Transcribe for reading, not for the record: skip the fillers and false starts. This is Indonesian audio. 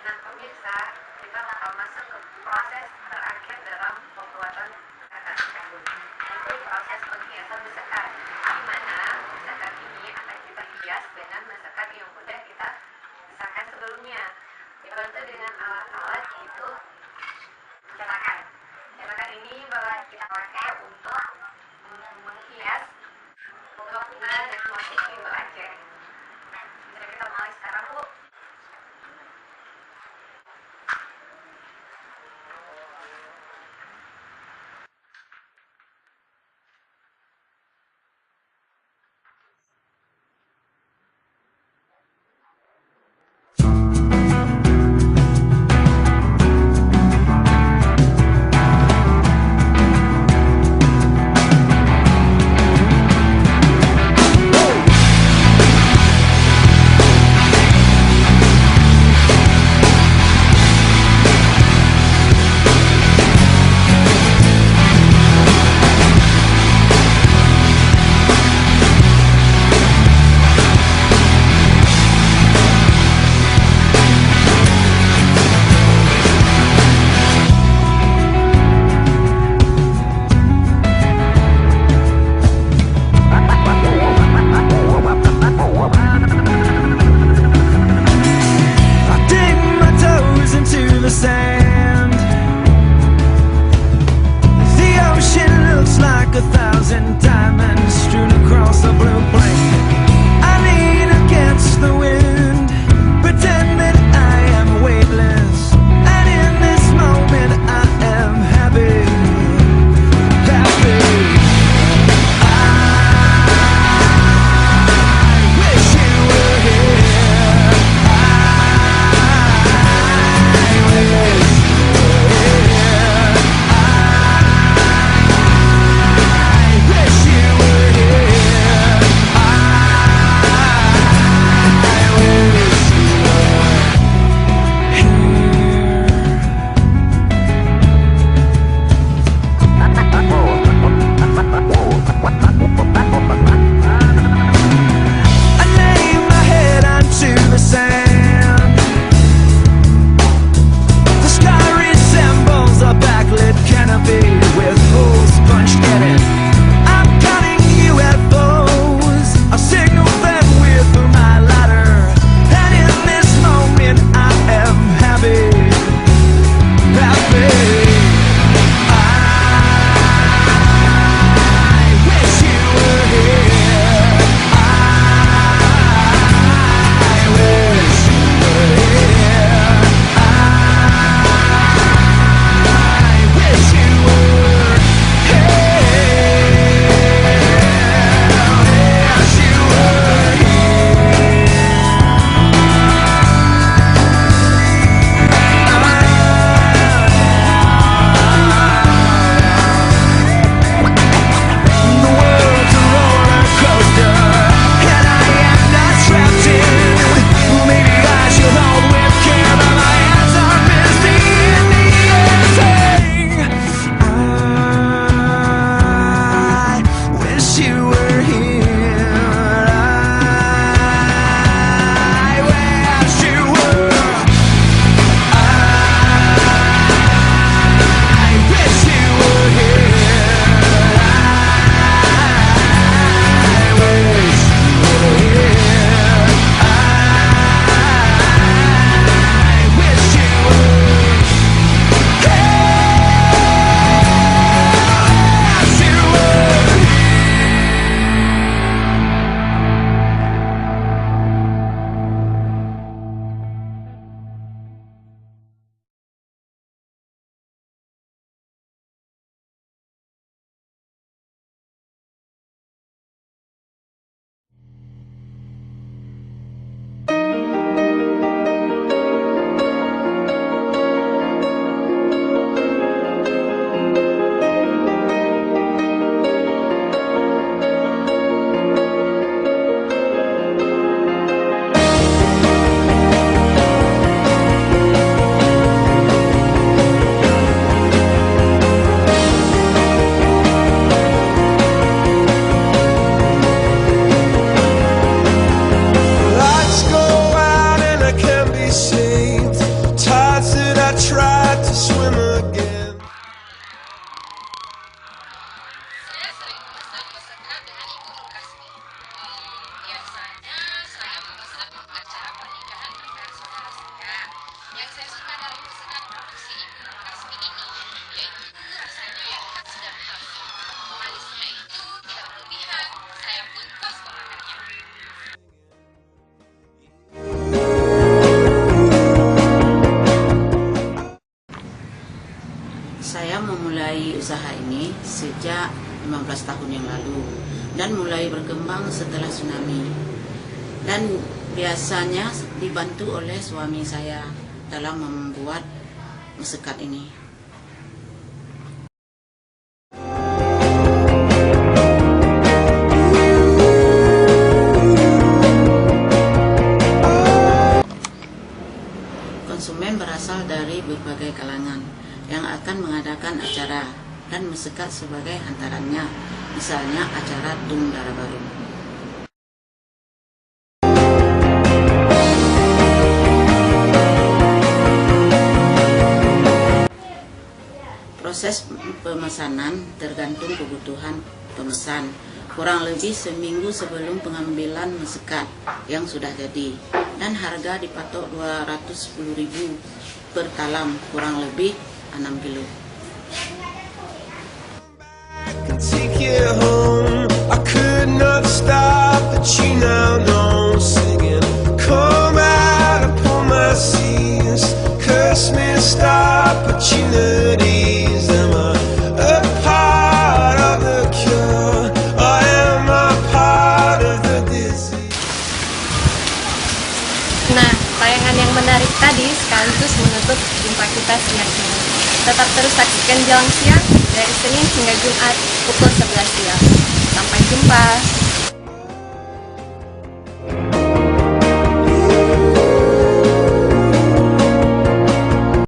Nah, pemirsa, kita bakal masuk ke proses terakhir dalam pembuatan masakan kandung, yaitu proses penghiasan masakan. Di mana masakan ini akan kita hias dengan masakan yang udah kita pisahkan sebelumnya, dibantu dengan alat-alat yaitu cetakan. Cetakan ini bakal kita pakai untuk menghias bunga-bunga dan motif bimbo Aceh. Jadi kita mulai sekarang, Bu. tahun yang lalu dan mulai berkembang setelah tsunami. Dan biasanya dibantu oleh suami saya dalam membuat mesekat ini. Konsumen berasal dari berbagai kalangan yang akan mengadakan acara dan mesekat sebagai hantarannya, misalnya acara Tung Dara Baru. Proses pemesanan tergantung kebutuhan pemesan, kurang lebih seminggu sebelum pengambilan mesekat yang sudah jadi, dan harga dipatok 210.000 per talam, kurang lebih 6 kilo. Take you home. I could not stop, but you now know. Singing, come out upon my seas. Curse me, stop opportunities. Am I a part of the cure, or am I part of the disease? Nah, tayangan yang menarik tadi sekaligus menutup jumpa kita siang ini. Tetap terus saksikan Jalan Siang dari Senin hingga Jumat pukul 11 siang.